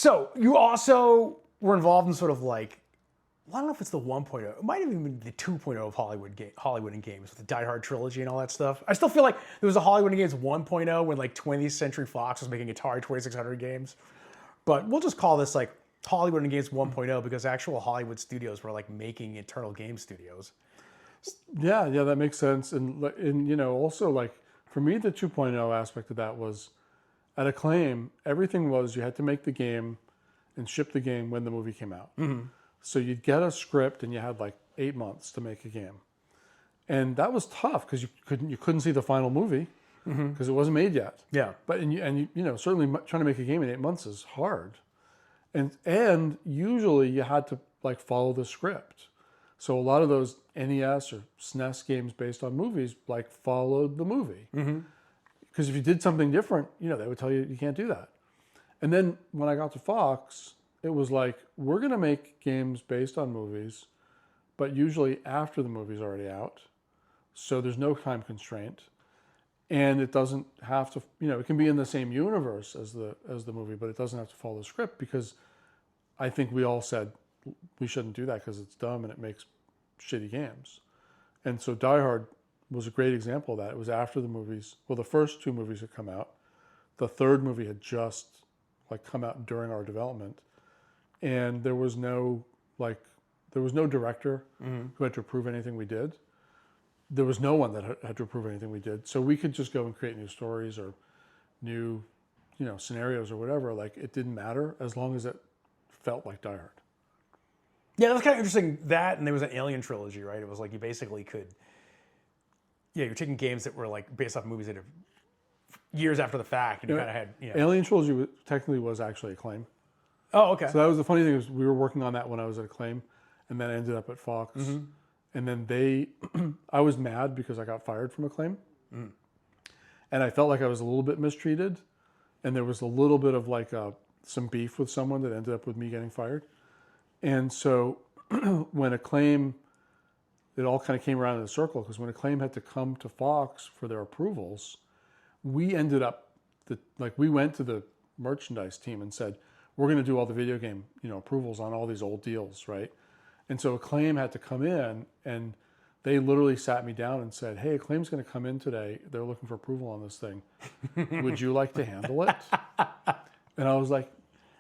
So you also were involved in sort of like, well, I don't know if it's the 1.0. It might have even been the 2.0 of Hollywood in games with the Die Hard trilogy and all that stuff. I still feel like there was a Hollywood in games 1.0 when like 20th Century Fox was making Atari 2600 games. But we'll just call this like Hollywood in games 1.0 because actual Hollywood studios were like making internal game studios. Yeah, that makes sense. And also like for me, the 2.0 aspect of that was at Acclaim, everything was you had to make the game and ship the game when the movie came out. Mm-hmm. So you'd get a script and you had like 8 months to make a game. And that was tough because you couldn't see the final movie because it wasn't made yet. Yeah. But certainly trying to make a game in 8 months is hard. And usually you had to like follow the script. So a lot of those NES or SNES games based on movies like followed the movie. Because if you did something different, they would tell you can't do that. And then when I got to Fox, it was like, we're going to make games based on movies, but usually after the movie's already out. So there's no time constraint. And it doesn't have to, it can be in the same universe as the movie, but it doesn't have to follow the script because I think we all said we shouldn't do that because it's dumb and it makes shitty games. And so Die Hard was a great example of that. It was after the movies. Well, the first 2 movies had come out. The third movie had just like come out during our development. And there was no director who had to approve anything we did. There was no one that had to approve anything we did. So we could just go and create new stories or new, scenarios or whatever. Like it didn't matter as long as it felt like Die Hard. Yeah, that's kind of interesting. That, and there was an Alien trilogy, right? It was like you basically could, you're taking games that were like based off movies that have years after the fact, and you kind of had, Alien trilogy technically was actually Acclaim. Oh, okay. So that was the funny thing is we were working on that when I was at Acclaim, and then I ended up at Fox. And then I was mad because I got fired from Acclaim. And I felt like I was a little bit mistreated. And there was a little bit of like some beef with someone that ended up with me getting fired. And so when Acclaim, it all kind of came around in a circle because when Acclaim had to come to Fox for their approvals, we ended up, we went to the merchandise team and said, we're going to do all the video game, approvals on all these old deals, right? And so Acclaim had to come in and they literally sat me down and said, hey, Acclaim's going to come in today. They're looking for approval on this thing. Would you like to handle it? And I was like,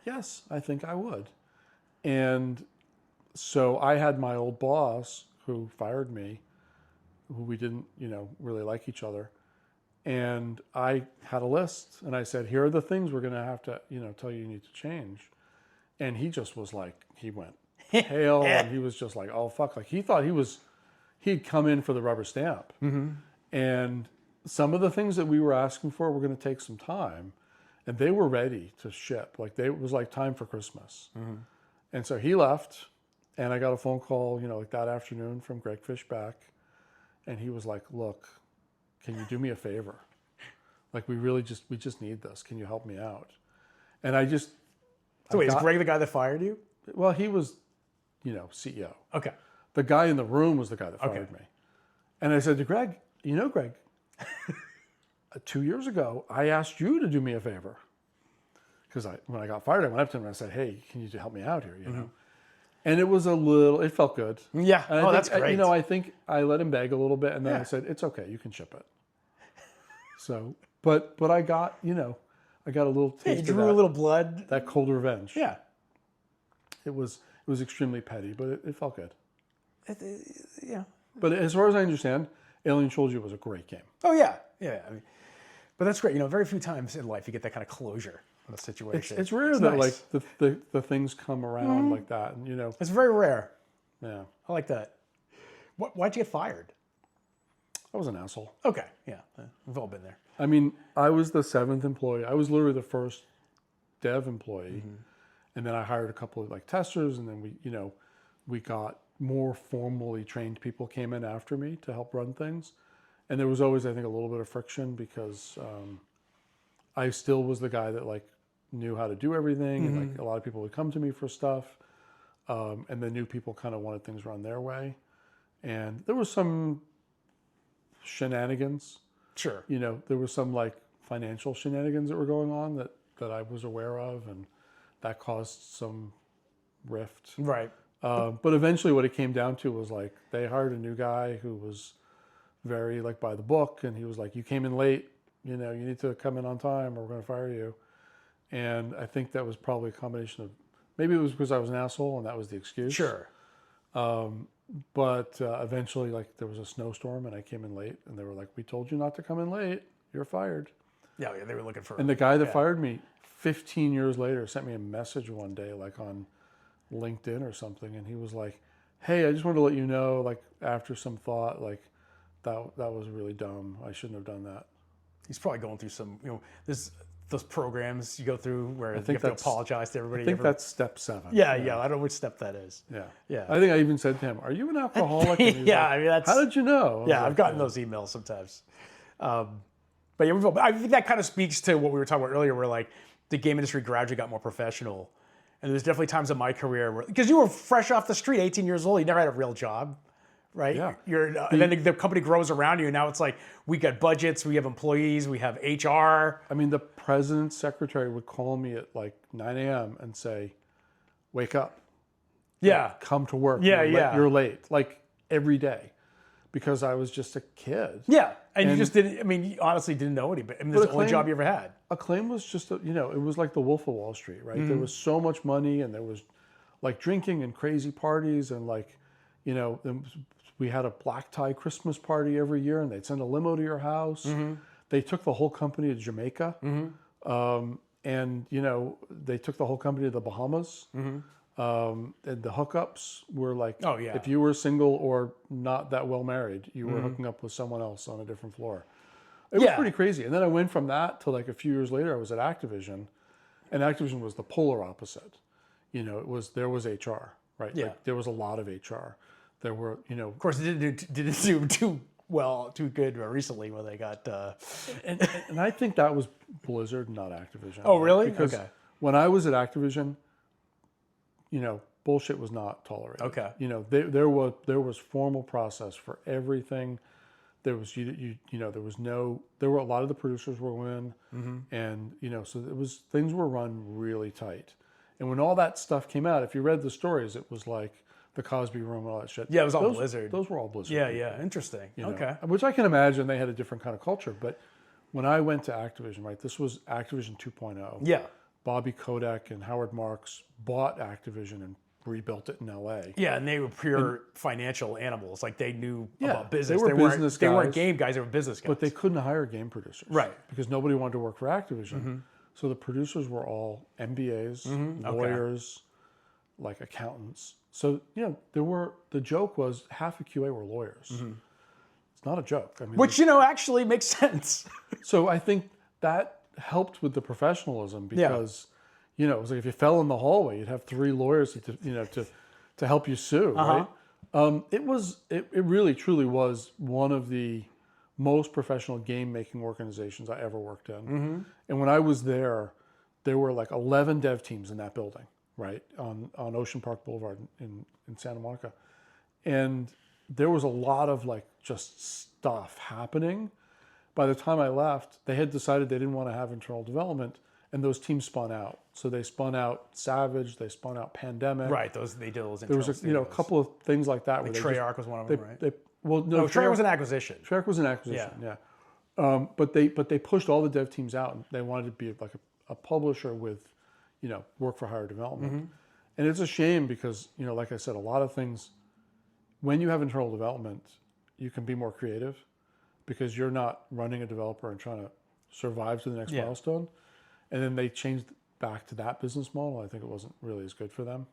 yes, I think I would. And so I had my old boss who fired me, who we didn't, really like each other. And I had a list and I said, here are the things we're going to have to, tell you need to change. And he just was like, he went pale and he was just like, oh, fuck. Like he thought he'd come in for the rubber stamp. And some of the things that we were asking for were going to take some time and they were ready to ship. Like it was like time for Christmas. And so he left and I got a phone call, like that afternoon from Greg Fishback. And he was like, look, can you do me a favor? Like we just need this. Can you help me out? And So wait, is Greg the guy that fired you? Well, he was, CEO. Okay. The guy in the room was the guy that fired me. And I said to Greg, Greg, 2 years ago, I asked you to do me a favor. Because when I got fired, I went up to him and I said, hey, can you help me out here, And it felt good. Yeah. And that's great. I think I let him beg a little bit and then I said, it's okay, you can ship it. So, but I got, I got a little taste you drew a little blood. That cold revenge. Yeah. It was extremely petty, but it felt good. Yeah. But as far as I understand, Alien Trilogy was a great game. Oh yeah. Yeah. I mean, but that's great. Very few times in life you get that kind of closure in a situation. It's rare that nice. Like the things come around like that, and it's very rare. Yeah. I like that. Why'd you get fired? I was an asshole. Okay. Yeah. We've all been there. I mean, I was the 7th employee. I was literally the first dev employee. And then I hired a couple of like testers, and then we got more formally trained people came in after me to help run things. And there was always, I think, a little bit of friction because I still was the guy that like knew how to do everything. And like a lot of people would come to me for stuff. And the new people kind of wanted things run their way. And there was some shenanigans. Sure. There was some like financial shenanigans that were going on that I was aware of. And that caused some rift. Right. But eventually what it came down to was like they hired a new guy who was very like by the book, and he was like, you came in late, you need to come in on time or we're going to fire you. And I think that was probably a combination of, maybe it was because I was an asshole and that was the excuse. Sure. But eventually like there was a snowstorm and I came in late and they were like, we told you not to come in late, you're fired. Yeah, they were looking for. And the guy that fired me 15 years later sent me a message one day, like on LinkedIn or something, and he was like, hey, I just wanted to let you know, like after some thought, like that was really dumb. I shouldn't have done that. He's probably going through some, those programs you go through where you think have to apologize to everybody. I think that's step 7. Yeah. I don't know which step that is. Yeah. I think I even said to him, are you an alcoholic? And he's Yeah, like, I mean, that's. how did you know? Yeah, I've gotten those emails sometimes. But yeah, I think that kind of speaks to what we were talking about earlier, where like the game industry gradually got more professional. And there's definitely times in my career where, because you were fresh off the street, 18 years old, you never had a real job, right? Yeah. And then the company grows around you, and now it's like, we got budgets, we have employees, we have HR. I mean, the president's secretary would call me at like 9 a.m. and say, wake up. Yeah. Come to work. Yeah, You're late. Like every day. Because I was just a kid. Yeah. And you just didn't, I mean, you honestly didn't know anybody. I mean, that's the only job you ever had. Acclaim was just, it was like the Wolf of Wall Street, right? Mm-hmm. There was so much money and there was like drinking and crazy parties and like, we had a black tie Christmas party every year and they'd send a limo to your house. Mm-hmm. They took the whole company to Jamaica. Mm-hmm. And, they took the whole company to the Bahamas. Mm-hmm. And the hookups were like, oh yeah, if you were single or not that well married, you were hooking up with someone else on a different floor. It was pretty crazy. And then I went from that to like a few years later, I was at Activision, and Activision was the polar opposite. There was HR, right? Yeah. Like, there was a lot of HR. There were, Of course, it didn't do too good recently when they got. And I think that was Blizzard, not Activision. Oh, really? Because when I was at Activision, bullshit was not tolerated. Okay. There was formal process for everything. There was there were a lot of the producers were women, and so it was, things were run really tight. And when all that stuff came out, if you read the stories, it was like the Cosby Room and all that shit. Yeah, it was all Blizzard. Those were all Blizzard. Yeah, interesting. Okay. Which I can imagine they had a different kind of culture. But when I went to Activision, right, this was Activision 2.0. Yeah. Bobby Kotick and Howard Marks bought Activision and rebuilt it in LA. Yeah, and they were pure financial animals. Like they knew about business. They were business guys. They weren't game guys, they were business guys. But they couldn't hire game producers. Right. Because nobody wanted to work for Activision. So the producers were all MBAs, lawyers, like accountants. So, the joke was half of QA were lawyers. It's not a joke. I mean, which, actually makes sense. So I think that helped with the professionalism because, it was like if you fell in the hallway, you'd have 3 lawyers to help you sue, right? It really truly was one of the most professional game making organizations I ever worked in. And when I was there were like 11 dev teams in that building, right, on Ocean Park Boulevard in Santa Monica. And there was a lot of like just stuff happening. By the time I left, they had decided they didn't want to have internal development, and those teams spun out. So they spun out Savage, they spun out Pandemic. Right, they did those there was a couple of things like that. Like Treyarch was one of them, right? No, Treyarch was an acquisition. Treyarch was an acquisition, yeah. But they pushed all the dev teams out, and they wanted to be like a publisher with, work for hire development. And it's a shame because, like I said, a lot of things, when you have internal development, you can be more creative because you're not running a developer and trying to survive to the next milestone. And then they changed back to that business model. I think it wasn't really as good for them.